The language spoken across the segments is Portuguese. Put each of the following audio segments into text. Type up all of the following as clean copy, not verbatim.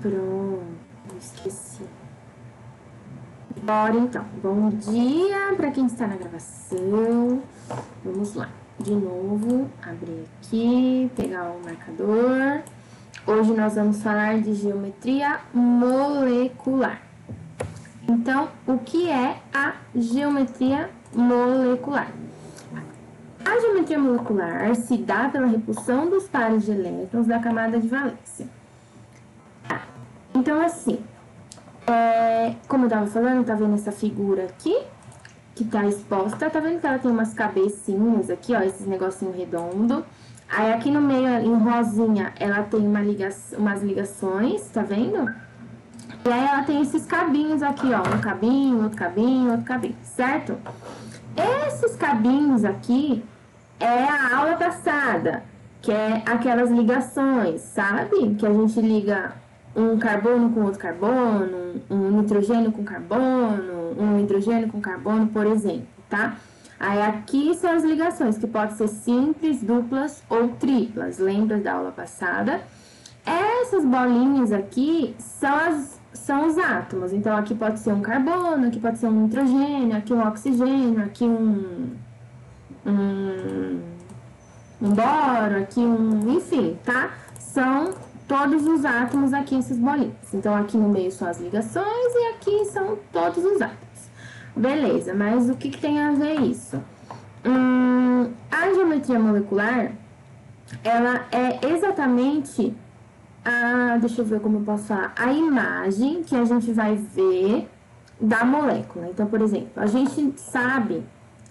pronto, esqueci. Bora então. Bom dia para quem está na gravação. Vamos lá. De novo, abrir aqui, pegar o marcador. Hoje nós vamos falar de geometria molecular. Então, o que é a geometria molecular? A geometria molecular se dá pela repulsão dos pares de elétrons da camada de valência. Então, assim, como eu tava falando, tá vendo essa figura aqui? Que tá exposta, tá vendo que ela tem umas cabecinhas aqui, ó, esses negocinho redondo. Aí aqui no meio, em rosinha, ela tem umas ligações, tá vendo? E aí ela tem esses cabinhos aqui, ó, um cabinho, outro cabinho, outro cabinho, certo? Esses cabinhos aqui é a aula passada, que é aquelas ligações, sabe? Que a gente liga um carbono com outro carbono, um nitrogênio com carbono, um hidrogênio com carbono, por exemplo, tá? Aí aqui são as ligações, que podem ser simples, duplas ou triplas, lembra da aula passada? Essas bolinhas aqui são os átomos, então aqui pode ser um carbono, aqui pode ser um nitrogênio, aqui um oxigênio, aqui um boro, aqui enfim, tá? São todos os átomos aqui, essas bolinhas. Então, aqui no meio são as ligações e aqui são todos os átomos. Beleza, mas o que tem a ver isso? A geometria molecular, ela é exatamente deixa eu ver como eu posso falar, a imagem que a gente vai ver da molécula. Então, por exemplo, a gente sabe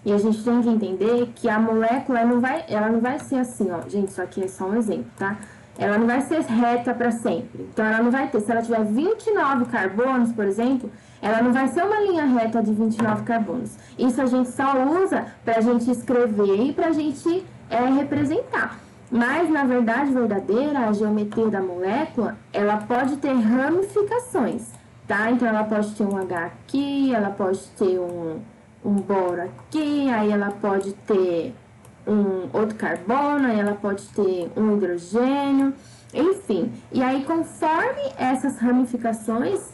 e a gente tem que entender que a molécula ela não vai ser assim, ó. Gente, isso aqui é só um exemplo, tá? Ela não vai ser reta para sempre. Então, ela não vai ter, se ela tiver 29 carbonos, por exemplo, ela não vai ser uma linha reta de 29 carbonos. Isso a gente só usa para a gente escrever e para a gente representar. Mas, na verdade verdadeira, a geometria da molécula, ela pode ter ramificações, tá? Então, ela pode ter um H aqui, ela pode ter um boro aqui, aí ela pode ter um outro carbono, aí ela pode ter um hidrogênio, enfim. E aí, conforme essas ramificações,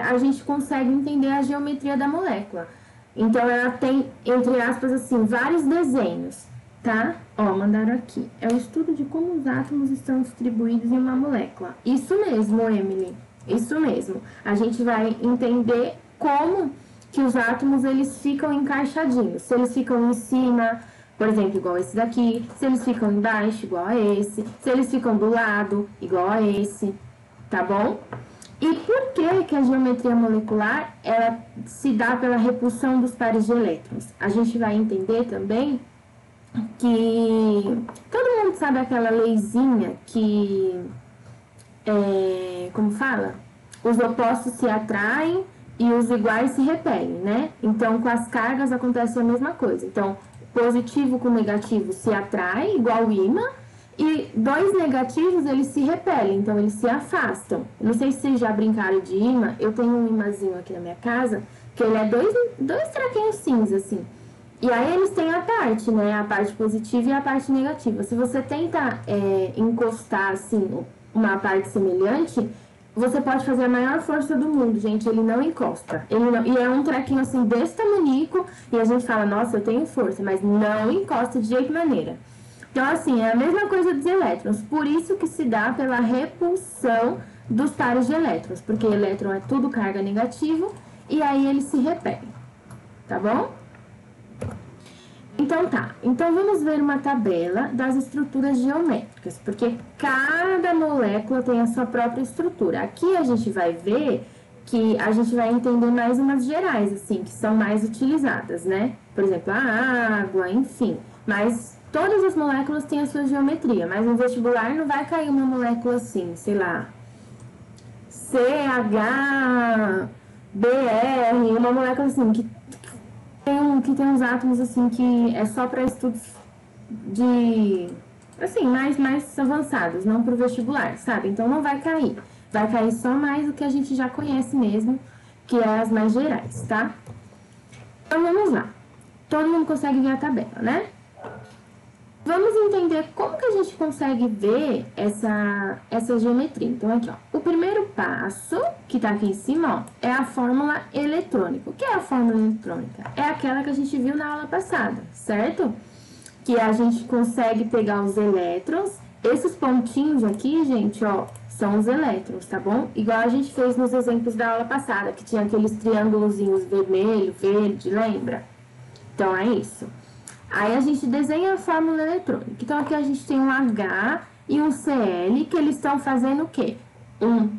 a gente consegue entender a geometria da molécula. Então, ela tem, entre aspas, assim, vários desenhos, tá? Ó, mandaram aqui. É o estudo de como os átomos estão distribuídos em uma molécula. Isso mesmo, Emily. Isso mesmo. A gente vai entender como que os átomos, eles ficam encaixadinhos. Se eles ficam em cima, por exemplo, igual esse daqui. Se eles ficam embaixo, igual a esse. Se eles ficam do lado, igual a esse. Tá bom? E por que a geometria molecular, ela se dá pela repulsão dos pares de elétrons? A gente vai entender também que todo mundo sabe aquela leizinha que, como fala? Os opostos se atraem e os iguais se repelem, né? Então, com as cargas acontece a mesma coisa. Então, positivo com negativo se atrai, igual o ímã, e dois negativos, eles se repelem, então eles se afastam. Não sei se vocês já brincaram de ímã, eu tenho um ímãzinho aqui na minha casa, que ele é dois traquinhos cinza, assim. E aí eles têm a parte, né? A parte positiva e a parte negativa. Se você tenta encostar, assim, uma parte semelhante, você pode fazer a maior força do mundo, gente. Ele não encosta. E é um trequinho, assim, desse tamanico. E a gente fala, nossa, eu tenho força. Mas não encosta de jeito maneira. Então, assim, é a mesma coisa dos elétrons. Por isso que se dá pela repulsão dos pares de elétrons. Porque elétron é tudo carga negativo. E aí eles se repelem. Tá bom? Então tá, então vamos ver uma tabela das estruturas geométricas, porque cada molécula tem a sua própria estrutura. Aqui a gente vai ver que a gente vai entender mais umas gerais, assim, que são mais utilizadas, né? Por exemplo, a água, enfim. Mas todas as moléculas têm a sua geometria, mas no vestibular não vai cair uma molécula assim, sei lá, CHBr, uma molécula assim, que tem uns átomos, assim, que é só para estudos assim, mais avançados, não para o vestibular, sabe? Então, não vai cair. Vai cair só mais o que a gente já conhece mesmo, que é as mais gerais, tá? Então, vamos lá. Todo mundo consegue ver a tabela, né? Vamos entender como que a gente consegue ver essa geometria. Então, aqui, ó. O primeiro passo, que tá aqui em cima, ó, é a fórmula eletrônica. O que é a fórmula eletrônica? É aquela que a gente viu na aula passada, certo? Que a gente consegue pegar os elétrons. Esses pontinhos aqui, gente, ó, são os elétrons, tá bom? Igual a gente fez nos exemplos da aula passada, que tinha aqueles triângulozinhos vermelho, verde, lembra? Então, é isso. Aí, a gente desenha a fórmula eletrônica. Então, aqui a gente tem um H e um Cl, que eles estão fazendo o quê? Um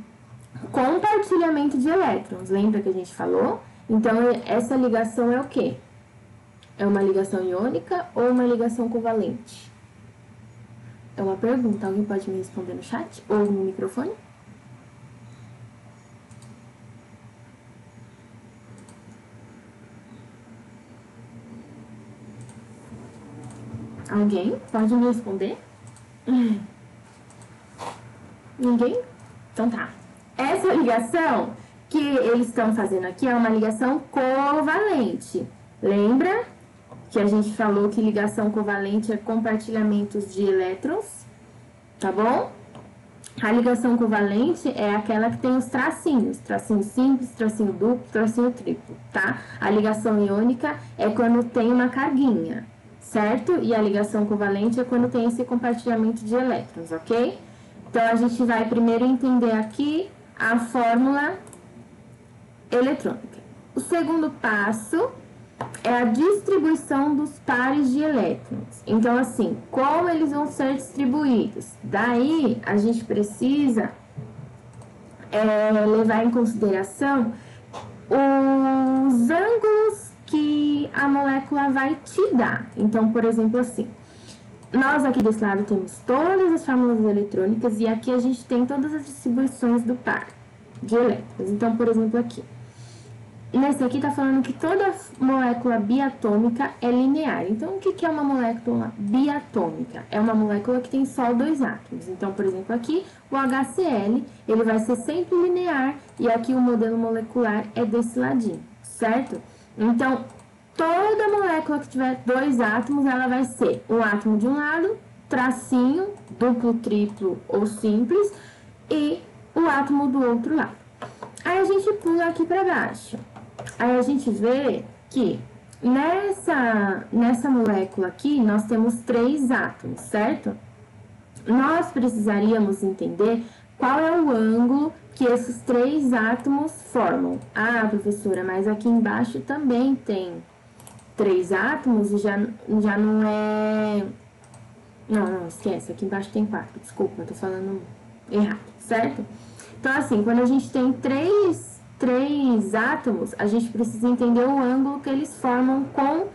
compartilhamento de elétrons. Lembra que a gente falou? Então, essa ligação é o quê? É uma ligação iônica ou uma ligação covalente? É uma pergunta. Alguém pode me responder no chat ou no microfone? Alguém pode me responder? Ninguém? Então tá. Essa ligação que eles estão fazendo aqui é uma ligação covalente. Lembra que a gente falou que ligação covalente é compartilhamentos de elétrons, tá bom? A ligação covalente é aquela que tem os tracinho simples, tracinho duplo, tracinho triplo, tá? A ligação iônica é quando tem uma carguinha, certo? E a ligação covalente é quando tem esse compartilhamento de elétrons, ok? Então, a gente vai primeiro entender aqui a fórmula eletrônica. O segundo passo é a distribuição dos pares de elétrons. Então, assim, como eles vão ser distribuídos? Daí, a gente precisa levar em consideração os ângulos que a molécula vai te dar. Então, por exemplo, assim, nós aqui desse lado temos todas as fórmulas eletrônicas e aqui a gente tem todas as distribuições do par de elétrons. Então, por exemplo, aqui. Nesse aqui tá falando que toda molécula biatômica é linear. Então, o que é uma molécula biatômica? É uma molécula que tem só dois átomos. Então, por exemplo, aqui o HCl, ele vai ser sempre linear e aqui o modelo molecular é desse ladinho, certo? Então, toda molécula que tiver dois átomos, ela vai ser um átomo de um lado, tracinho, duplo, triplo ou simples, e o átomo do outro lado. Aí a gente pula aqui para baixo. Aí a gente vê que nessa molécula aqui, nós temos 3 átomos, certo? Nós precisaríamos entender qual é o ângulo que esses 3 átomos formam. Ah, professora, mas aqui embaixo também tem 3 átomos e já não é... Não, esquece, aqui embaixo tem 4, desculpa, eu tô falando errado, certo? Então, assim, quando a gente tem três átomos, a gente precisa entender o ângulo que eles formam com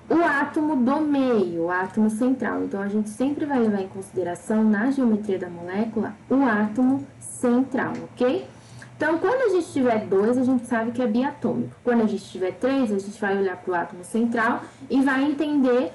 o átomo do meio, o átomo central. Então, a gente sempre vai levar em consideração, na geometria da molécula, o átomo central, ok? Então, quando a gente tiver 2, a gente sabe que é biatômico. Quando a gente tiver 3, a gente vai olhar para o átomo central e vai entender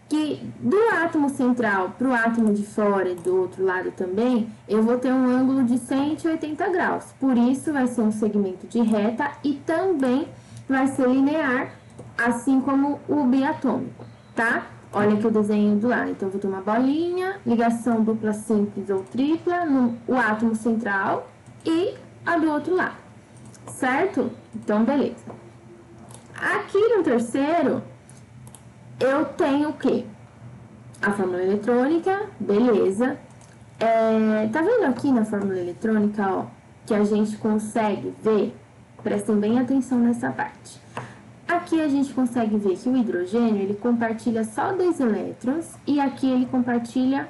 que do átomo central para o átomo de fora e do outro lado também, eu vou ter um ângulo de 180 graus. Por isso, vai ser um segmento de reta e também vai ser linear, assim como o biatômico, tá? Olha aqui o desenho do lado. Então, eu vou ter uma bolinha, ligação dupla, simples ou tripla, o átomo central e a do outro lado, certo? Então, beleza. Aqui no terceiro, eu tenho o quê? A fórmula eletrônica, beleza. Tá vendo aqui na fórmula eletrônica, ó, que a gente consegue ver, prestem bem atenção nessa parte. Aqui a gente consegue ver que o hidrogênio, ele compartilha só 2 elétrons, e aqui ele compartilha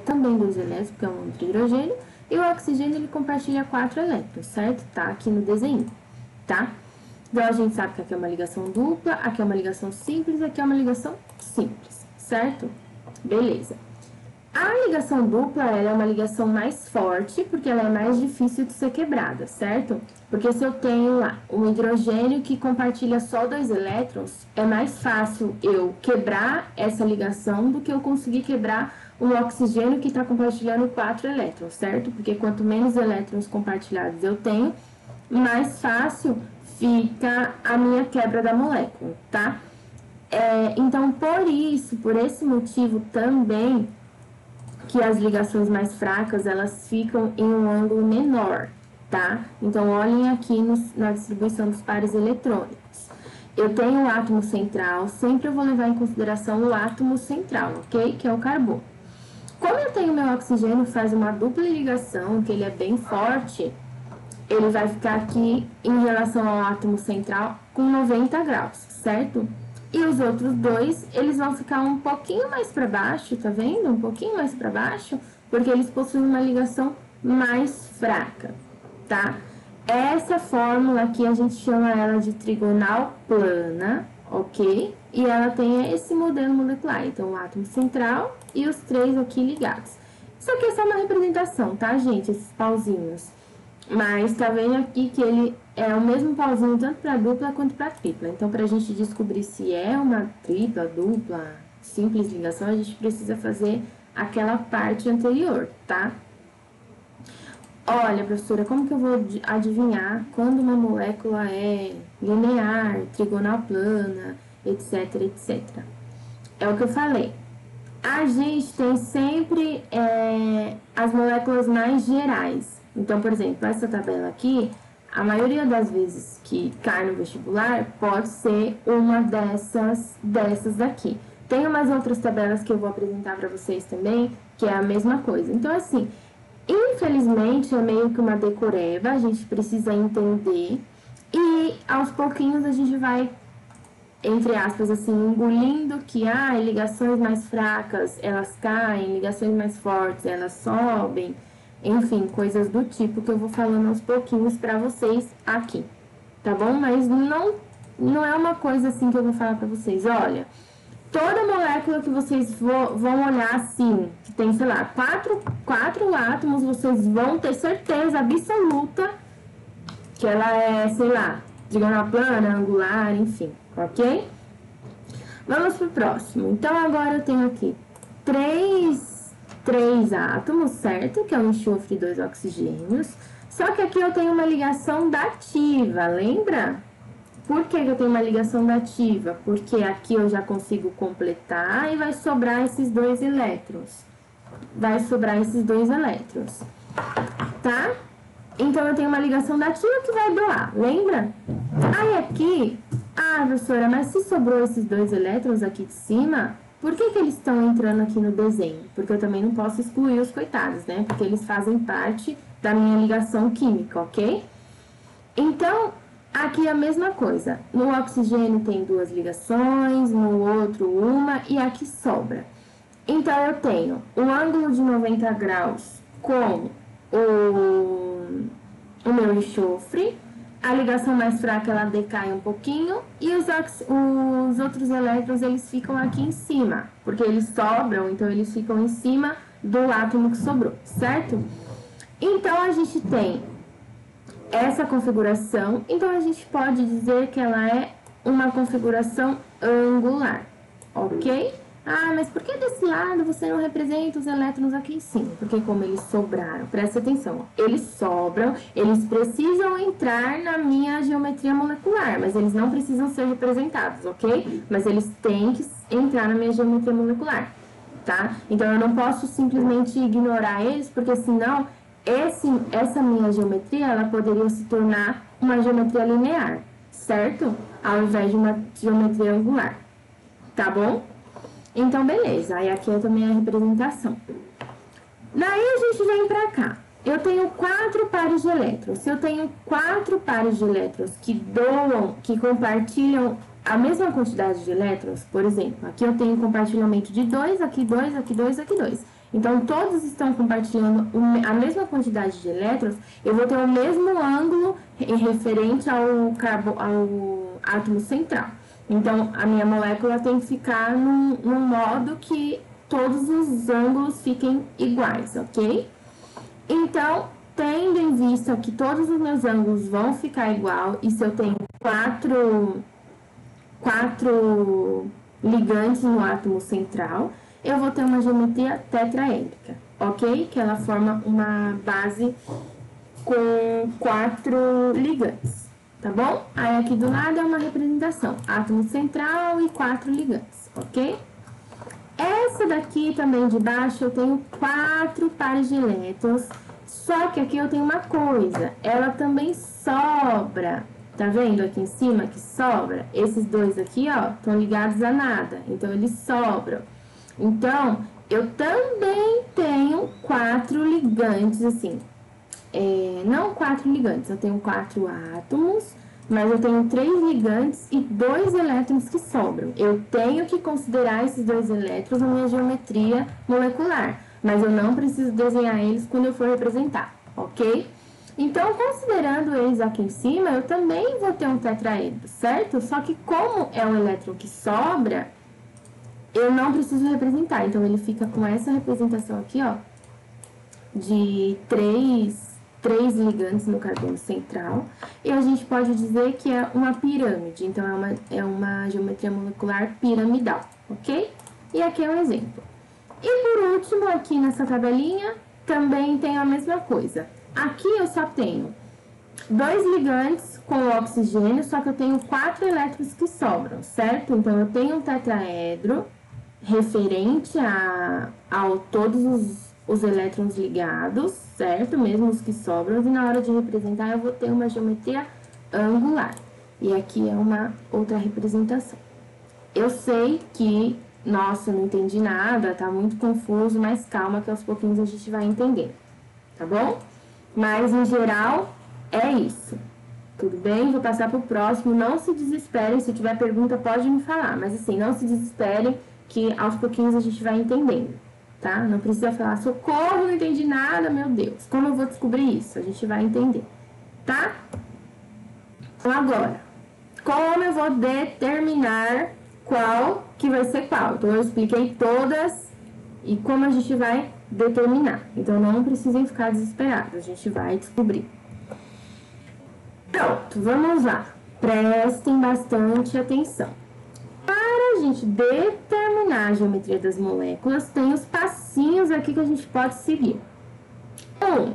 também 2 elétrons, porque é um outro hidrogênio, e o oxigênio, ele compartilha 4 elétrons, certo? Tá aqui no desenho, tá? Então, a gente sabe que aqui é uma ligação dupla, aqui é uma ligação simples, aqui é uma ligação simples, certo? Beleza. A ligação dupla, ela é uma ligação mais forte, porque ela é mais difícil de ser quebrada, certo? Porque se eu tenho lá um hidrogênio que compartilha só 2 elétrons, é mais fácil eu quebrar essa ligação do que eu conseguir quebrar um oxigênio que está compartilhando 4 elétrons, certo? Porque quanto menos elétrons compartilhados eu tenho, mais fácil fica a minha quebra da molécula, tá? Então, por esse motivo também, que as ligações mais fracas, elas ficam em um ângulo menor, tá? Então, olhem aqui na distribuição dos pares eletrônicos. Eu tenho o átomo central, sempre eu vou levar em consideração o átomo central, ok? Que é o carbono. Como eu tenho meu oxigênio, faz uma dupla ligação, que ele é bem forte, ele vai ficar aqui em relação ao átomo central com 90 graus, certo? E os outros dois, eles vão ficar um pouquinho mais para baixo, tá vendo? Um pouquinho mais para baixo, porque eles possuem uma ligação mais fraca, tá? Essa fórmula aqui, a gente chama ela de trigonal plana, ok? E ela tem esse modelo molecular, então o átomo central e os três aqui ligados. Isso aqui é só uma representação, tá, gente? Esses pauzinhos. Mas tá vendo aqui que ele é o mesmo pauzinho tanto para dupla quanto para tripla. Então, para a gente descobrir se é uma tripla, dupla, simples ligação, a gente precisa fazer aquela parte anterior, tá? Olha, professora, como que eu vou adivinhar quando uma molécula é linear, trigonal plana, etc, etc? É o que eu falei. A gente tem sempre as moléculas mais gerais. Então, por exemplo, essa tabela aqui, a maioria das vezes que cai no vestibular, pode ser uma dessas daqui. Tem umas outras tabelas que eu vou apresentar para vocês também, que é a mesma coisa. Então, assim, infelizmente, é meio que uma decoreba, a gente precisa entender. E, aos pouquinhos, a gente vai, entre aspas, assim, engolindo que, ligações mais fracas, elas caem, ligações mais fortes, elas sobem. Enfim, coisas do tipo que eu vou falando aos pouquinhos pra vocês aqui, tá bom? Mas não é uma coisa assim que eu vou falar pra vocês. Olha, toda molécula que vocês vão olhar assim, que tem, sei lá, quatro átomos, vocês vão ter certeza absoluta que ela é, sei lá, trigonal plana, angular, enfim, ok? Vamos pro próximo. Então, agora eu tenho aqui três átomos, certo? Que é um enxofre e 2 oxigênios. Só que aqui eu tenho uma ligação dativa, lembra? Por que eu tenho uma ligação dativa? Porque aqui eu já consigo completar e vai sobrar esses 2 elétrons. Vai sobrar esses 2 elétrons, tá? Então, eu tenho uma ligação dativa que vai doar, lembra? Aí aqui, professora, mas se sobrou esses 2 elétrons aqui de cima, por que eles estão entrando aqui no desenho? Porque eu também não posso excluir os coitados, né? Porque eles fazem parte da minha ligação química, ok? Então, aqui é a mesma coisa. No oxigênio tem 2 ligações, no outro uma, e aqui sobra. Então, eu tenho um ângulo de 90 graus com o meu enxofre. A ligação mais fraca, ela decai um pouquinho, e os outros elétrons, eles ficam aqui em cima, porque eles sobram, então eles ficam em cima do átomo que sobrou, certo? Então, a gente tem essa configuração, então a gente pode dizer que ela é uma configuração angular, ok? Mas por que desse lado você não representa os elétrons aqui em cima? Porque como eles sobraram, presta atenção, eles sobram, eles precisam entrar na minha geometria molecular, mas eles não precisam ser representados, ok? Mas eles têm que entrar na minha geometria molecular, tá? Então, eu não posso simplesmente ignorar eles, porque senão essa minha geometria, ela poderia se tornar uma geometria linear, certo? Ao invés de uma geometria angular, tá bom? Então, beleza. Aí, aqui é também a representação. Daí, a gente vem pra cá. Eu tenho 4 pares de elétrons. Se eu tenho 4 pares de elétrons que compartilham a mesma quantidade de elétrons, por exemplo, aqui eu tenho compartilhamento de 2, aqui 2, aqui 2, aqui 2. Então, todos estão compartilhando a mesma quantidade de elétrons, eu vou ter o mesmo ângulo referente ao átomo central. Então, a minha molécula tem que ficar num modo que todos os ângulos fiquem iguais, ok? Então, tendo em vista que todos os meus ângulos vão ficar igual, e se eu tenho quatro ligantes no átomo central, eu vou ter uma geometria tetraédrica, ok? Que ela forma uma base com 4 ligantes. Tá bom? Aí aqui do lado é uma representação, átomo central e 4 ligantes, ok? Essa daqui também de baixo eu tenho 4 pares de elétrons, Só que aqui eu tenho uma coisa, ela também sobra. Tá vendo aqui em cima que sobra? Esses dois aqui, ó, estão ligados a nada, então eles sobram. Então, eu também tenho 4 ligantes, assim. Não 4 ligantes, eu tenho 4 átomos, mas eu tenho 3 ligantes e 2 elétrons que sobram. Eu tenho que considerar esses 2 elétrons na minha geometria molecular, mas eu não preciso desenhar eles quando eu for representar, ok? Então, considerando eles aqui em cima, eu também vou ter um tetraedro, certo? Só que como é um elétron que sobra, eu não preciso representar. Então, ele fica com essa representação aqui, ó, de 3 ligantes no carbono central. E a gente pode dizer que é uma pirâmide. Então, é uma geometria molecular piramidal, ok? E aqui é um exemplo. E por último, aqui nessa tabelinha, também tem a mesma coisa. Aqui eu só tenho 2 ligantes com oxigênio, só que eu tenho 4 elétrons que sobram, certo? Então, eu tenho um tetraedro referente a todos os elétrons ligados, certo? Mesmo os que sobram. E na hora de representar, eu vou ter uma geometria angular. E aqui é uma outra representação. Eu sei que, nossa, não entendi nada, tá muito confuso, mas calma que aos pouquinhos a gente vai entender, tá bom? Mas, em geral, é isso. Tudo bem? Vou passar para o próximo. Não se desesperem. Se tiver pergunta, pode me falar. Mas, assim, não se desesperem que aos pouquinhos a gente vai entendendo, tá? Não precisa falar, socorro, não entendi nada, meu Deus. Como eu vou descobrir isso? A gente vai entender, tá? Então, agora, como eu vou determinar qual que vai ser qual? Então, eu expliquei todas e como a gente vai determinar. Então, não precisem ficar desesperados, a gente vai descobrir. Pronto, vamos lá. Prestem bastante atenção. Para a gente determinar a geometria das moléculas, tem os passinhos aqui que a gente pode seguir. 1.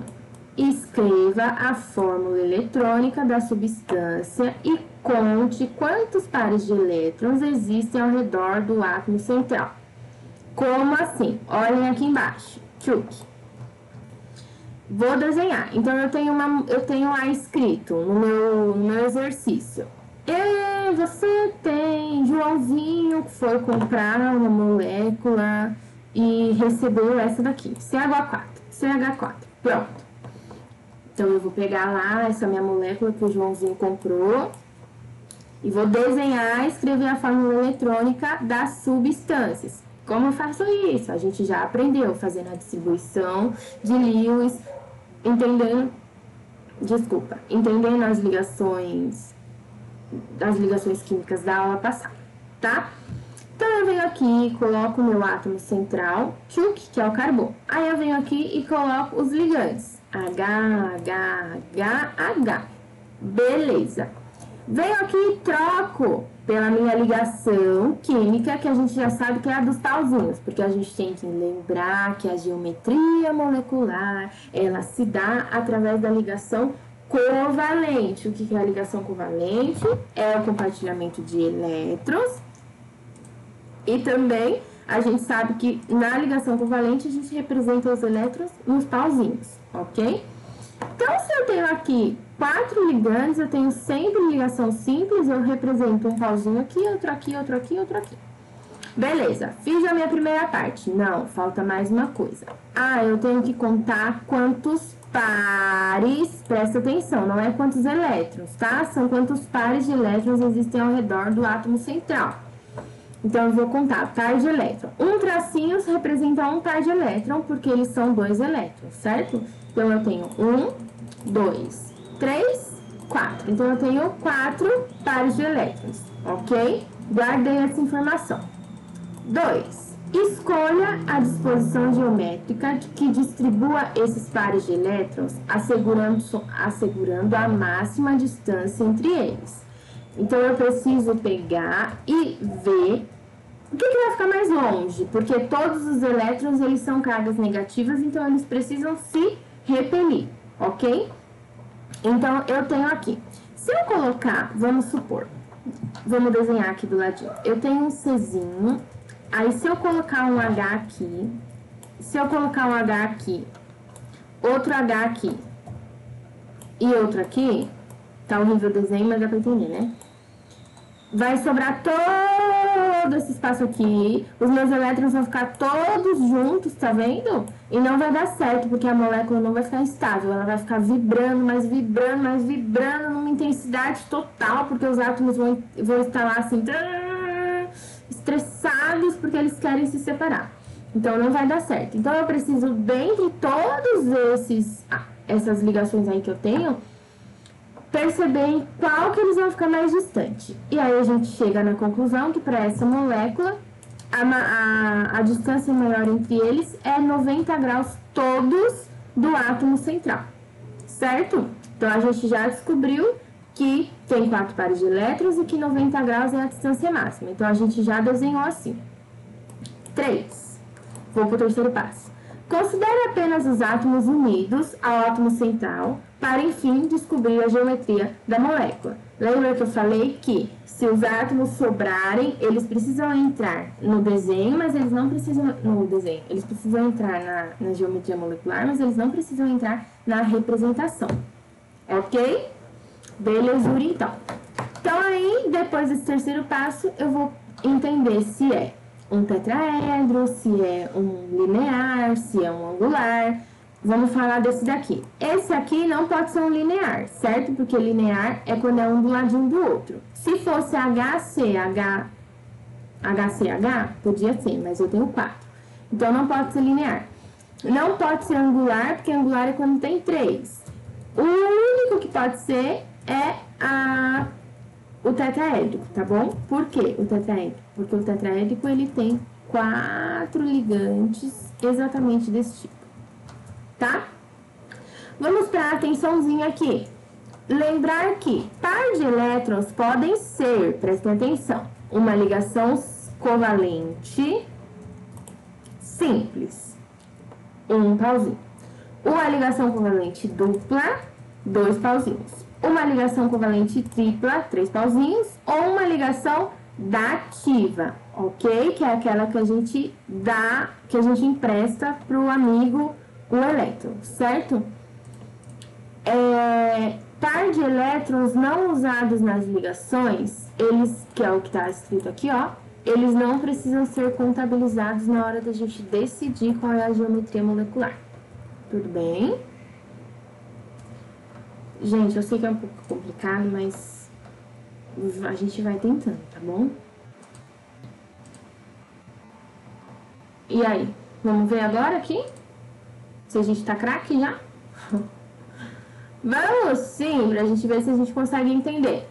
Escreva a fórmula eletrônica da substância e conte quantos pares de elétrons existem ao redor do átomo central. Como assim? Olhem aqui embaixo. Tchuc. Vou desenhar. Então, eu tenho lá escrito no meu exercício. Você tem Joãozinho que foi comprar uma molécula e recebeu essa daqui, CH4. Pronto. Então, eu vou pegar lá essa minha molécula que o Joãozinho comprou e vou desenhar e escrever a fórmula eletrônica das substâncias. Como eu faço isso? A gente já aprendeu fazendo a distribuição de Lewis, entendendo as ligações químicas da aula passada, tá? Então, eu venho aqui e coloco o meu átomo central, tchuc, que é o carbono. Aí, eu venho aqui e coloco os ligantes, H. Beleza. Venho aqui e troco pela minha ligação química, que a gente já sabe que é a dos pauzinhos, porque a gente tem que lembrar que a geometria molecular, ela se dá através da ligação covalente. O que é a ligação covalente? É o compartilhamento de elétrons. E também a gente sabe que na ligação covalente a gente representa os elétrons nos pauzinhos, ok? Então, se eu tenho aqui 4 ligantes, eu tenho sempre ligação simples, eu represento um pauzinho aqui, outro aqui, outro aqui, outro aqui. Beleza, fiz a minha primeira parte. Não, falta mais uma coisa. Eu tenho que contar quantos pares, presta atenção, não é quantos elétrons, tá? São quantos pares de elétrons existem ao redor do átomo central. Então, eu vou contar par de elétron. Um tracinho representa um par de elétron, porque eles são 2 elétrons, certo? Então, eu tenho 1, 2, 3, 4. Então, eu tenho 4 pares de elétrons, ok? Guardei essa informação. 2. Escolha a disposição geométrica que distribua esses pares de elétrons, assegurando a máxima distância entre eles. Então, eu preciso pegar e ver o que vai ficar mais longe, porque todos os elétrons, eles são cargas negativas, então eles precisam se repelir, ok? Então, eu tenho aqui, se eu colocar, vamos supor, vamos desenhar aqui do ladinho, eu tenho um Czinho, aí se eu colocar um H aqui, outro H aqui e outro aqui, tá horrível o desenho, mas dá pra entender, né? Vai sobrar todo esse espaço aqui, os meus elétrons vão ficar todos juntos, tá vendo? E não vai dar certo, porque a molécula não vai ficar estável, ela vai ficar vibrando, mas vibrando, mas vibrando numa intensidade total, porque os átomos vão estar lá assim, estressados, porque eles querem se separar. Então não vai dar certo. Então eu preciso, dentre todos essas ligações aí que eu tenho, perceber em qual que eles vão ficar mais distante. E aí a gente chega na conclusão que para essa molécula, a distância maior entre eles é 90 graus todos do átomo central, certo? Então a gente já descobriu que tem 4 pares de elétrons e que 90 graus é a distância máxima. Então a gente já desenhou assim. 3. Vou para o terceiro passo. Considere apenas os átomos unidos ao átomo central para, enfim, descobrir a geometria da molécula. Lembra que eu falei que se os átomos sobrarem, eles precisam entrar no desenho, mas eles não precisam... No desenho, eles precisam entrar na geometria molecular, mas eles não precisam entrar na representação. Ok? Belezura, então. Então, aí, depois desse terceiro passo, eu vou entender se é um tetraedro, se é um linear, se é um angular. Vamos falar desse daqui. Esse aqui não pode ser um linear, certo? Porque linear é quando é um do ladinho do outro. Se fosse HCH, podia ser, mas eu tenho 4. Então, não pode ser linear. Não pode ser angular, porque angular é quando tem 3. O único que pode ser é o tetraédrico, tá bom? Por que o tetraédrico? Porque o tetraédrico, ele tem 4 ligantes exatamente desse tipo, tá? Vamos para a atençãozinha aqui. Lembrar que par de elétrons podem ser, prestem atenção, uma ligação covalente simples, um pauzinho. Uma ligação covalente dupla, 2 pauzinhos. Uma ligação covalente tripla, 3 pauzinhos, ou uma ligação dativa, ok? Que é aquela que a gente dá, que a gente empresta para o amigo o elétron, certo? Par de elétrons não usados nas ligações, eles, que é o que está escrito aqui, ó, eles não precisam ser contabilizados na hora da gente decidir qual é a geometria molecular. Tudo bem? Gente, eu sei que é um pouco complicado, mas a gente vai tentando, tá bom? E aí, vamos ver agora aqui? Se a gente tá craque já? Vamos sim, pra gente ver se a gente consegue entender.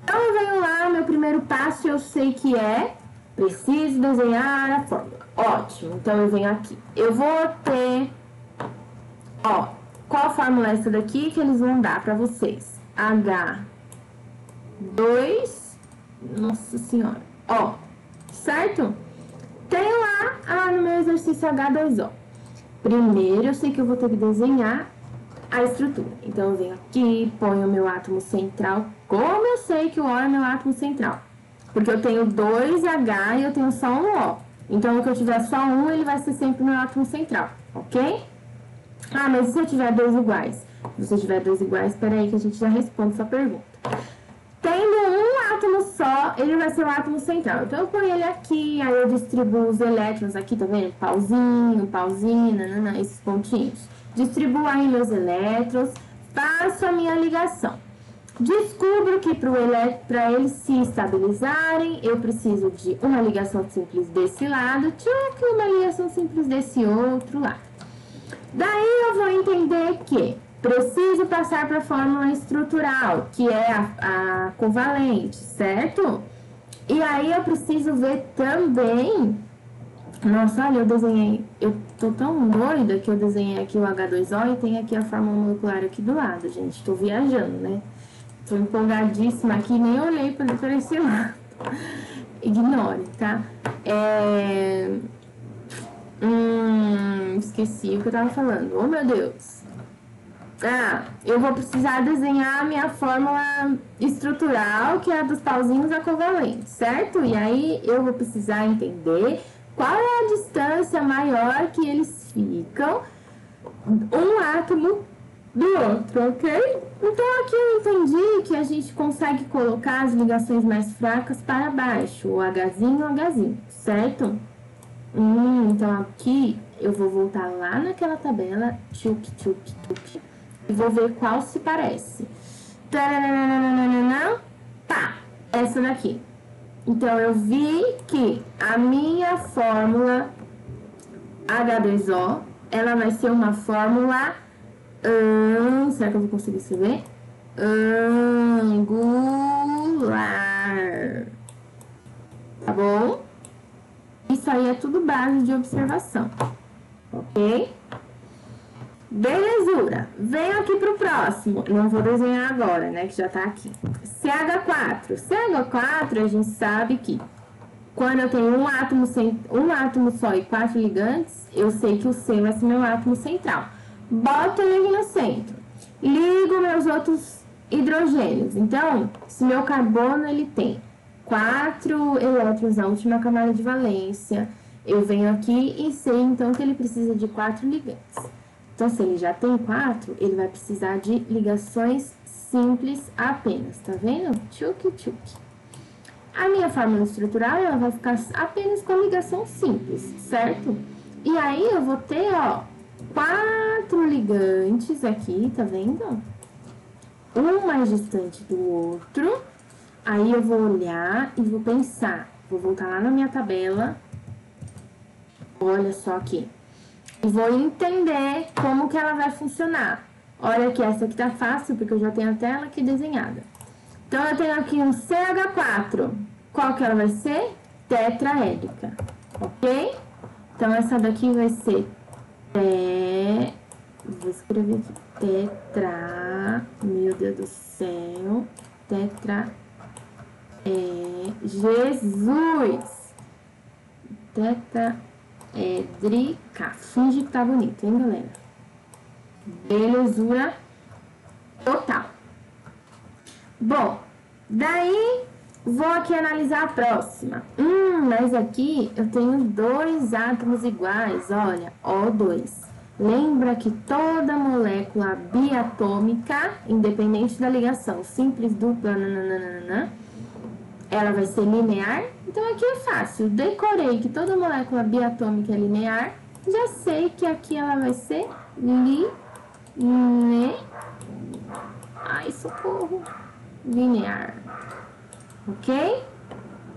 Então, eu venho lá, meu primeiro passo eu sei que é preciso desenhar a fórmula. Ótimo, então eu venho aqui. Eu vou ter, ó, qual fórmula é essa daqui que eles vão dar pra vocês? H2, nossa senhora, ó, certo? Tenho lá no meu exercício H2O. Primeiro, eu sei que eu vou ter que desenhar a estrutura. Então, eu venho aqui, ponho o meu átomo central. Como eu sei que o O é meu átomo central? Porque eu tenho 2 H e eu tenho só um O. Então, o que eu tiver só um, ele vai ser sempre meu átomo central, ok? Ah, mas e se eu tiver 2 iguais? Se você tiver 2 iguais, espera aí que a gente já responde sua pergunta. Tendo um átomo só, ele vai ser o átomo central. Então, eu ponho ele aqui, aí eu distribuo os elétrons aqui, tá vendo? Pauzinho, nanana, esses pontinhos. Distribuo aí meus elétrons, faço a minha ligação. Descubro que para eles se estabilizarem, eu preciso de uma ligação simples desse lado, e uma ligação simples desse outro lado. Daí eu vou entender que preciso passar para a fórmula estrutural, que é a covalente, certo? E aí eu preciso ver também... Nossa, olha, eu tô tão doida que eu desenhei aqui o H2O e tem aqui a fórmula molecular aqui do lado, gente. Tô viajando, né? Tô empolgadíssima aqui, nem olhei para esse lado. Ignore, tá? Esqueci o que eu tava falando. Oh, meu Deus. Eu vou precisar desenhar a minha fórmula estrutural, que é a dos pauzinhos acovalentes, certo? E aí eu vou precisar entender qual é a distância maior que eles ficam um átomo do outro, ok? Então, aqui eu entendi que a gente consegue colocar as ligações mais fracas para baixo, o Hzinho, o Hzinho, certo? Então, aqui eu vou voltar lá naquela tabela, tchuc, tchuc, tchuc, e vou ver qual se parece. Tá, essa daqui. Então, eu vi que a minha fórmula H2O, ela vai ser uma fórmula... será que eu vou conseguir escrever? Angular. Tá bom? Isso aí é tudo base de observação. Ok? Belezura. Venho aqui pro próximo. Não vou desenhar agora, né? Que já tá aqui. CH4. CH4, a gente sabe que quando eu tenho um átomo só e 4 ligantes, eu sei que o C vai ser meu átomo central. Boto ele no centro. Ligo meus outros hidrogênios. Então, se meu carbono ele tem 4 elétrons na última camada de valência, eu venho aqui e sei então que ele precisa de 4 ligantes. Então, se ele já tem 4, ele vai precisar de ligações simples apenas, tá vendo? Tchuc, tchuc. A minha fórmula estrutural, ela vai ficar apenas com ligação simples, certo? E aí, eu vou ter, ó, 4 ligantes aqui, tá vendo? Um mais distante do outro. Aí, eu vou olhar e vou pensar. Vou voltar lá na minha tabela. Olha só aqui. E vou entender como que ela vai funcionar. Olha que essa aqui tá fácil, porque eu já tenho até ela aqui desenhada. Então, eu tenho aqui um CH4. Qual que ela vai ser? Tetraédrica, ok? Então, essa daqui vai ser vou escrever aqui. Meu Deus do céu. Jesus! Tetraédrica. Finge que tá bonito, hein, galera? Belezura total. Bom, daí vou aqui analisar a próxima. Mas aqui eu tenho 2 átomos iguais, olha, O2. Lembra que toda molécula biatômica, independente da ligação, simples, dupla, nananana, ela vai ser linear. Então aqui é fácil, decorei que toda molécula biatômica é linear, já sei que aqui ela vai ser linear, ok?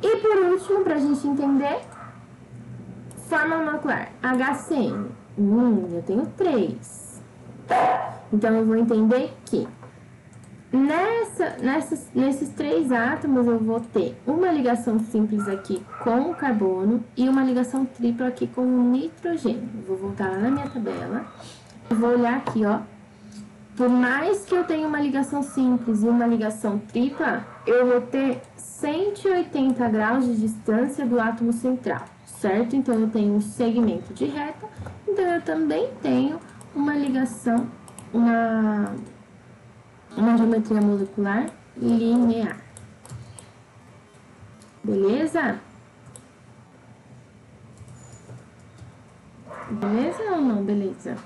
E por último, pra gente entender, fórmula molecular, HCN. Eu tenho 3. Então, eu vou entender que nesses 3 átomos eu vou ter uma ligação simples aqui com o carbono e uma ligação tripla aqui com o nitrogênio. Vou voltar lá na minha tabela e vou olhar aqui, ó. Por mais que eu tenha uma ligação simples e uma ligação tripla, eu vou ter 180 graus de distância do átomo central, certo? Então, eu tenho um segmento de reta, então eu também tenho uma ligação, uma geometria molecular linear. Beleza? Beleza ou não? Beleza.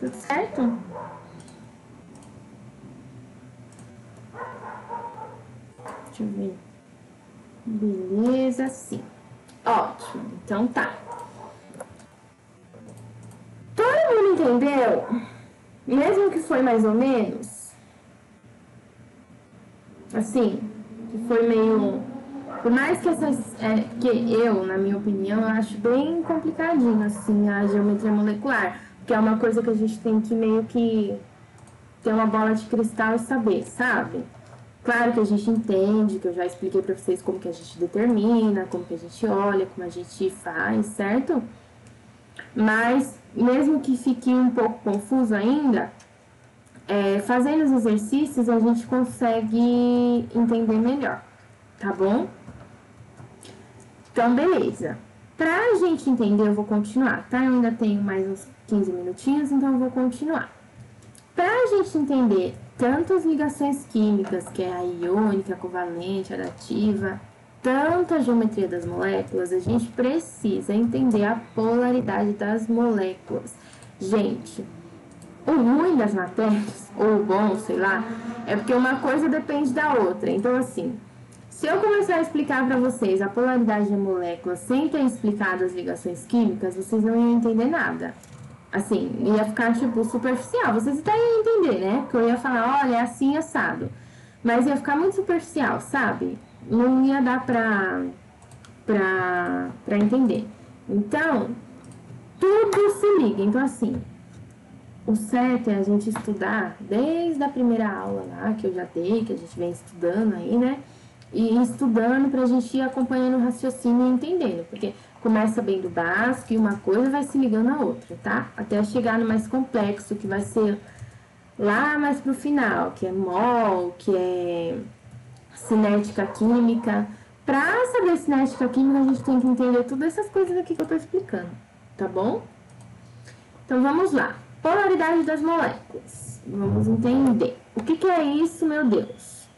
Tudo certo? Deixa eu ver. Beleza, sim. Ótimo. Então tá. Todo mundo entendeu? Mesmo que foi mais ou menos? Assim, que foi meio... Por mais que que eu, na minha opinião, eu acho bem complicadinho, assim, a geometria molecular. Que é uma coisa que a gente tem que meio que ter uma bola de cristal e saber, sabe? Claro que a gente entende, que eu já expliquei pra vocês como que a gente determina, como que a gente olha, como a gente faz, certo? Mas, mesmo que fique um pouco confuso ainda, fazendo os exercícios a gente consegue entender melhor, tá bom? Então, beleza. Pra gente entender, eu vou continuar, tá? Eu ainda tenho mais uns 15 minutinhos, então eu vou continuar. Pra gente entender tanto as ligações químicas, que é a iônica, a covalente, a adativa, tanta geometria das moléculas, a gente precisa entender a polaridade das moléculas. Gente, o ruim das matérias, ou o bom, sei lá, é porque uma coisa depende da outra. Então, assim, se eu começar a explicar para vocês a polaridade da molécula sem ter explicado as ligações químicas, vocês não iam entender nada. Assim, ia ficar, tipo, superficial. Vocês até iam entender, né? Porque eu ia falar, olha, é assim, assado. Mas ia ficar muito superficial, sabe? Não ia dar pra entender. Então, tudo se liga. Então, assim, o certo é a gente estudar desde a primeira aula lá, que eu já dei, que a gente vem estudando aí, né? E estudando pra gente ir acompanhando o raciocínio e entendendo. Porque começa bem do básico e uma coisa vai se ligando à outra, tá? Até chegar no mais complexo, que vai ser lá mais pro final, que é mol, que é cinética química. Pra saber cinética química, a gente tem que entender todas essas coisas aqui que eu tô explicando, tá bom? Então, vamos lá. Polaridade das moléculas. Vamos entender. O que é isso, meu Deus?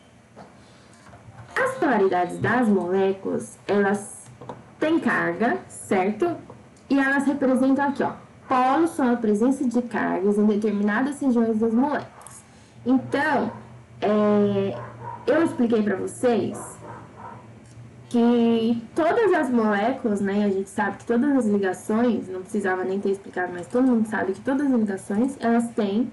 As polaridades das moléculas, elas têm carga, certo? E elas representam aqui, ó. Polos são a presença de cargas em determinadas regiões das moléculas. Então, eu expliquei para vocês que todas as moléculas, né, a gente sabe que todas as ligações, não precisava nem ter explicado, mas todo mundo sabe que todas as ligações, elas têm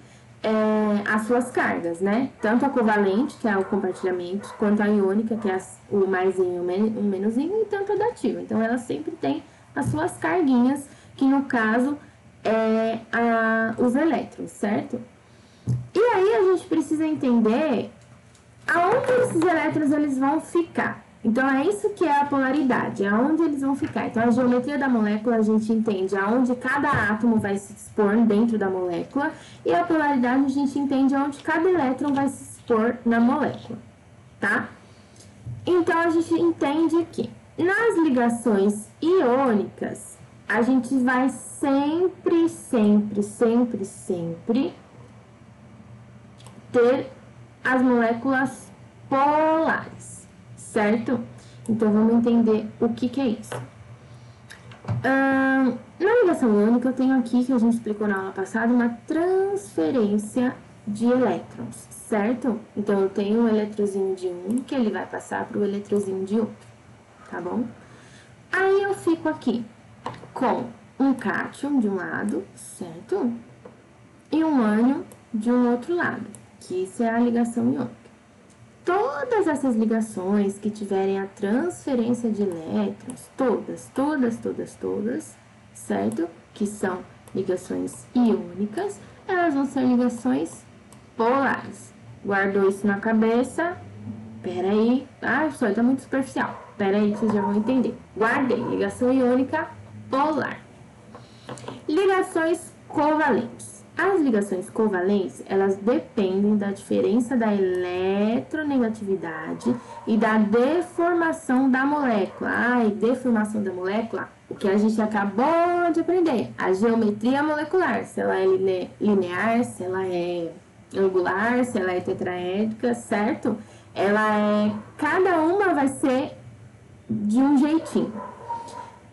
as suas cargas, né? Tanto a covalente, que é o compartilhamento, quanto a iônica, que é o maisinho, o menusinho, e tanto a dativa. Então, elas sempre têm as suas carguinhas, que no caso os elétrons, certo? E aí a gente precisa entender aonde esses elétrons eles vão ficar. Então, é isso que é a polaridade, é aonde eles vão ficar. Então, a geometria da molécula a gente entende aonde cada átomo vai se expor dentro da molécula, e a polaridade a gente entende aonde cada elétron vai se expor na molécula, tá? Então, a gente entende que nas ligações iônicas, a gente vai sempre ter as moléculas polares, certo? Então, vamos entender o que é isso. Na ligação iônica, eu tenho aqui, que a gente explicou na aula passada, uma transferência de elétrons, certo? Então, eu tenho um eletrozinho de um, que ele vai passar para o eletrozinho de outro, tá bom? Aí, eu fico aqui com um cátion de um lado, certo? E um ânion de um outro lado, que isso é a ligação iônica. Todas essas ligações que tiverem a transferência de elétrons, todas, certo? Que são ligações iônicas, elas vão ser ligações polares. Guardou isso na cabeça? Pera aí. Ah, isso tá muito superficial. Pera aí que vocês já vão entender. Guardei. Ligação iônica polar. Ligações covalentes. As ligações covalentes, elas dependem da diferença da eletronegatividade e da deformação da molécula. E deformação da molécula, o que a gente acabou de aprender, a geometria molecular, se ela é linear, se ela é angular, se ela é tetraédrica, certo? Cada uma vai ser de um jeitinho.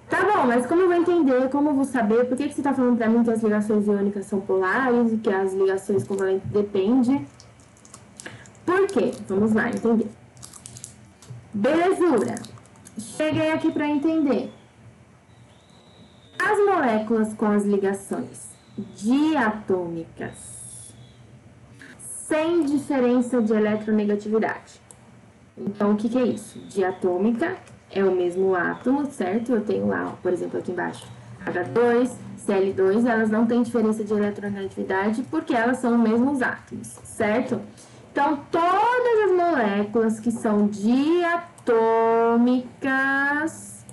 Tá bom, mas como eu vou entender, como eu vou saber, por que você tá falando pra mim que as ligações iônicas são polares e que as ligações covalentes dependem? Por quê? Vamos lá, entender. Belezura. Cheguei aqui pra entender. As moléculas com as ligações diatômicas, sem diferença de eletronegatividade. Então, o que é isso? Diatômica é o mesmo átomo, certo? Eu tenho lá, por exemplo, aqui embaixo, H2, Cl2, elas não têm diferença de eletronegatividade porque elas são os mesmos átomos, certo? Então, todas as moléculas que são diatômicas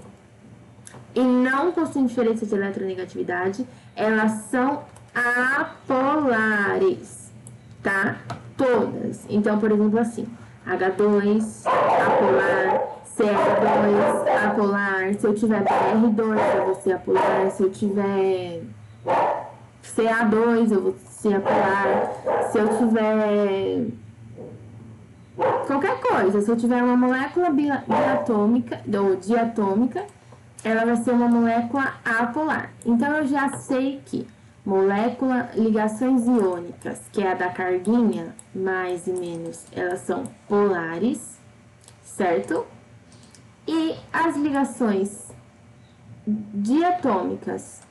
e não possuem diferença de eletronegatividade, elas são apolares, tá? Todas. Então, por exemplo, assim, H2, apolar, CR2, apolar, se eu tiver BR2, eu vou ser apolar, se eu tiver CA2, eu vou ser apolar, se eu tiver Qualquer coisa, se eu tiver uma molécula biatômica ou diatômica, ela vai ser uma molécula apolar. Então, eu já sei que molécula, ligações iônicas, que é a da carguinha, mais e menos, elas são polares, certo? E as ligações diatômicas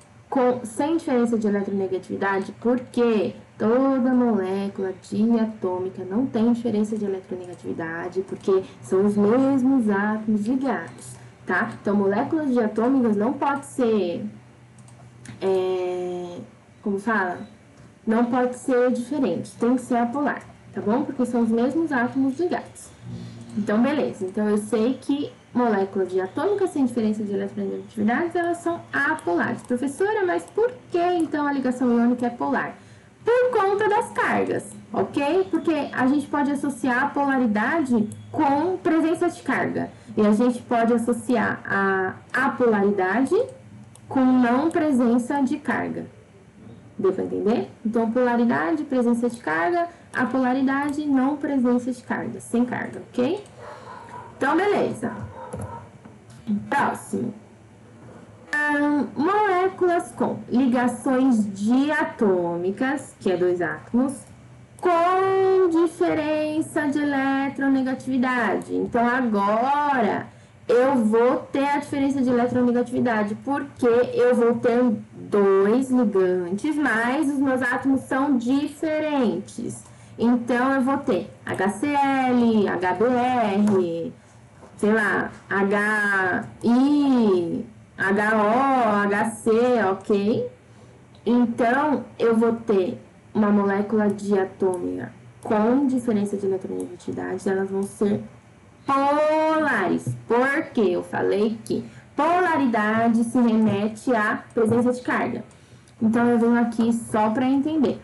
sem diferença de eletronegatividade, porque toda molécula diatômica não tem diferença de eletronegatividade, porque são os mesmos átomos ligados, tá? Então, moléculas diatômicas não pode ser, como fala? Não pode ser diferente, tem que ser apolar, tá bom? Porque são os mesmos átomos ligados. Então, beleza. Então, eu sei que moléculas diatômicas sem diferença de eletronegatividade, elas são apolares. Professora, mas por que, então, a ligação iônica é polar? Por conta das cargas, ok? Porque a gente pode associar a polaridade com presença de carga. E a gente pode associar a apolaridade com não presença de carga. Deu pra entender? Então, polaridade, presença de carga, apolaridade, não presença de carga, sem carga, ok? Então, beleza. Próximo. Moléculas com ligações diatômicas, que é 2 átomos, com diferença de eletronegatividade. Então, agora eu vou ter a diferença de eletronegatividade, porque eu vou ter 2 ligantes, mas os meus átomos são diferentes. Então, eu vou ter HCl, HBr, sei lá, HI, HO, HC, ok? Então, eu vou ter uma molécula diatômica com diferença de eletronegatividade, elas vão ser polares. Porque eu falei que polaridade se remete à presença de carga. Então, eu venho aqui só para entender.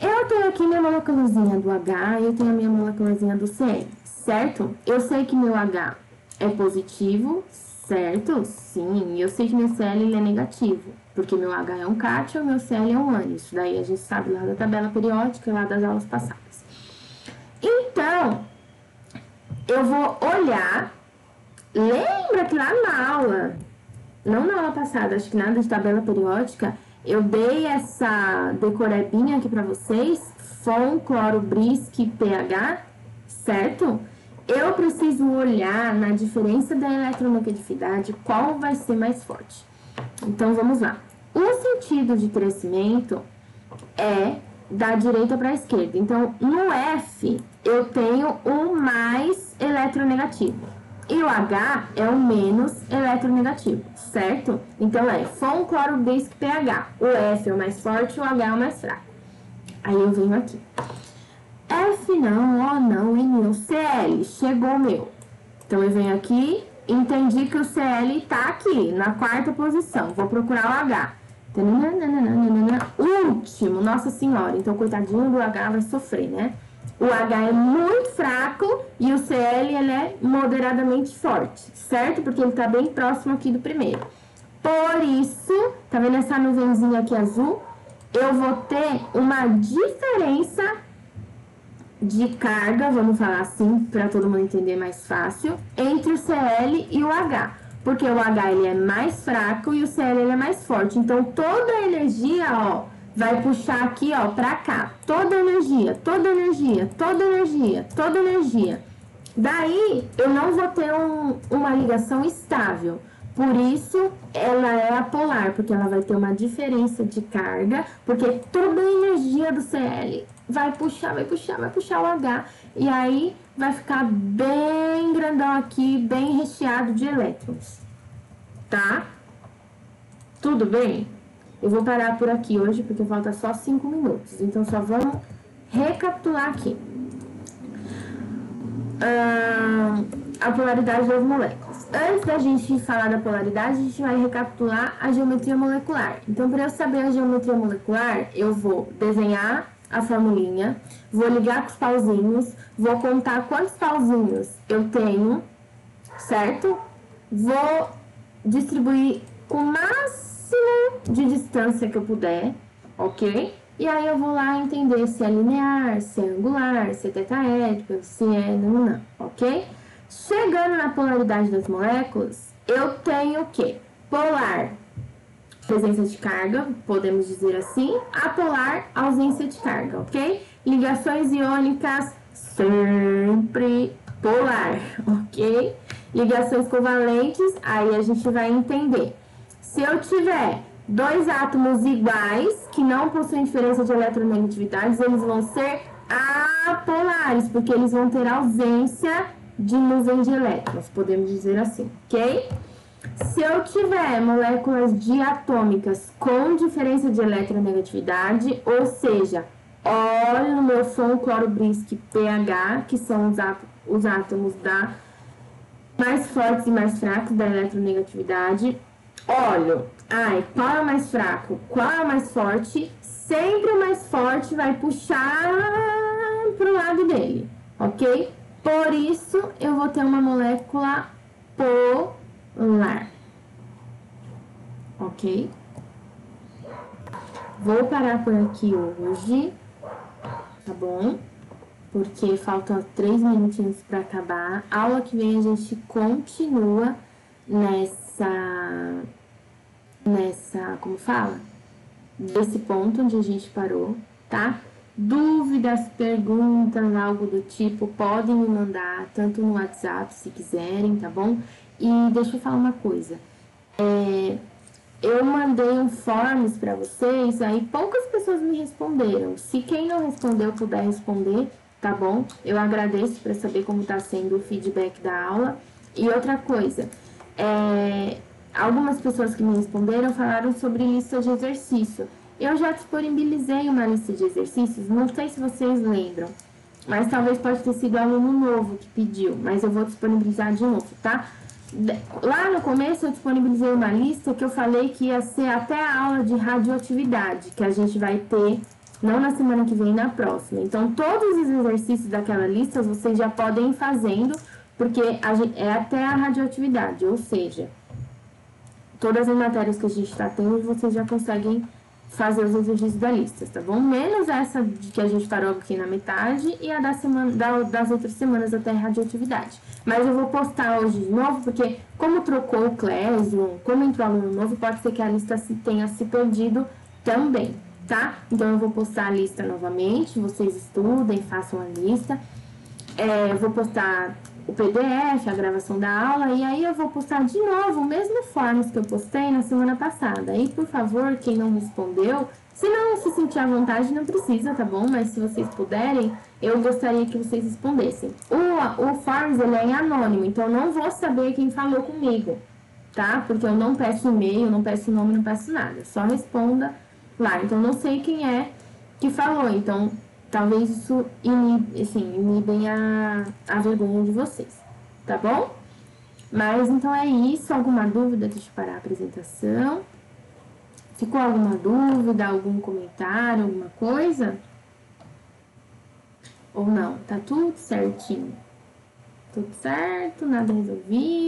Eu tenho aqui minha moléculazinha do H e eu tenho a minha moléculazinha do Cl, certo? Eu sei que meu H é positivo, certo? Sim, eu sei que meu Cl ele é negativo, porque meu H é um cátion e meu Cl é um ânion. Isso daí a gente sabe lá da tabela periódica, lá das aulas passadas. Então, eu vou olhar, lembra que lá na aula, não na aula passada, acho que nada de tabela periódica, eu dei essa decorebinha aqui pra vocês, FON, cloro, Brisk, pH, certo? Eu preciso olhar na diferença da eletronegatividade qual vai ser mais forte. Então, vamos lá. O sentido de crescimento é da direita para a esquerda. Então, no F, eu tenho o mais eletronegativo. E o H é o menos eletronegativo, certo? Então, é FON, cloro, Brisk, pH. O F é o mais forte e o H é o mais fraco. Aí, eu venho aqui. F não, O não, N não, Cl, chegou o meu. Então, eu venho aqui, entendi que o Cl tá aqui, na 4ª posição. Vou procurar o H. Último, nossa senhora. Então, coitadinho do H vai sofrer, né? O H é muito fraco e o Cl ele é moderadamente forte, certo? Porque ele tá bem próximo aqui do primeiro. Por isso, tá vendo essa nuvenzinha aqui azul? Eu vou ter uma diferença de carga, vamos falar assim, para todo mundo entender mais fácil, entre o Cl e o H. Porque o H ele é mais fraco e o Cl ele é mais forte. Então, toda a energia, ó, vai puxar aqui, ó, pra cá. Toda energia, toda energia, toda energia, toda energia. Daí, eu não vou ter uma ligação estável. Por isso, ela é apolar, porque ela vai ter uma diferença de carga, porque toda a energia do Cl vai puxar o H. E aí, vai ficar bem grandão aqui, bem recheado de elétrons. Tá? Tudo bem? Eu vou parar por aqui hoje, porque falta só 5 minutos. Então, só vamos recapitular aqui. A polaridade das moléculas. Antes da gente falar da polaridade, a gente vai recapitular a geometria molecular. Então, para eu saber a geometria molecular, eu vou desenhar a formulinha, vou ligar com os pauzinhos, vou contar quantos pauzinhos eu tenho, certo? Vou distribuir com o máximo de distância que eu puder, ok? E aí eu vou lá entender se é linear, se é angular, se é tetaédrico, se é não, ok? Chegando na polaridade das moléculas, eu tenho o quê? Polar, presença de carga, podemos dizer assim. Apolar, ausência de carga, ok? Ligações iônicas, sempre polar, ok? Ligações covalentes, aí a gente vai entender. Se eu tiver dois átomos iguais, que não possuem diferença de eletronegatividades, eles vão ser apolares, porque eles vão ter ausência de nuvem de elétrons, podemos dizer assim, ok? Se eu tiver moléculas diatômicas com diferença de eletronegatividade, ou seja, óleo no meu som cloro-brisque pH, que são os átomos mais fortes e mais fracos da eletronegatividade. Óleo, qual é o mais fraco? Qual é o mais forte? Sempre o mais forte vai puxar para o lado dele, ok? Por isso, eu vou ter uma molécula polar, ok? Vou parar por aqui hoje, tá bom? Porque faltam 3 minutinhos para acabar. Aula que vem a gente continua como fala? Desse ponto onde a gente parou, tá? Dúvidas, perguntas, algo do tipo, podem me mandar, tanto no WhatsApp, se quiserem, tá bom? E deixa eu falar uma coisa. Eu mandei um forms para vocês, aí poucas pessoas me responderam. Se quem não respondeu puder responder, tá bom? Eu agradeço para saber como tá sendo o feedback da aula. E outra coisa, algumas pessoas que me responderam falaram sobre lista de exercício. Eu já disponibilizei uma lista de exercícios, não sei se vocês lembram, mas talvez pode ter sido aluno novo que pediu, mas eu vou disponibilizar de novo, tá? Lá no começo eu disponibilizei uma lista que eu falei que ia ser até a aula de radioatividade, que a gente vai ter, não na semana que vem, na próxima. Então, todos os exercícios daquela lista vocês já podem ir fazendo, porque é até a radioatividade, ou seja, todas as matérias que a gente está tendo, vocês já conseguem fazer os exercícios da lista, tá bom? Menos essa de que a gente parou aqui na metade e a das outras semanas até radioatividade. Mas eu vou postar hoje de novo, porque como trocou o Clésio, como entrou aluno novo, pode ser que a lista tenha se perdido também, tá? Então eu vou postar a lista novamente, vocês estudem, façam a lista. Eu vou postar o PDF, a gravação da aula, e aí eu vou postar de novo o mesmo forms que eu postei na semana passada. E, por favor, quem não respondeu, se não se sentir à vontade, não precisa, tá bom? Mas se vocês puderem, eu gostaria que vocês respondessem. O forms, ele é anônimo, então eu não vou saber quem falou comigo, tá? Porque eu não peço e-mail, não peço nome, não peço nada. Só responda lá. Então, eu não sei quem é que falou, então talvez isso inibem a vergonha de vocês, tá bom? Mas então é isso. Alguma dúvida? Deixa eu parar a apresentação. Ficou alguma dúvida, algum comentário, alguma coisa? Ou não? Tá tudo certinho? Tudo certo? Nada resolvido?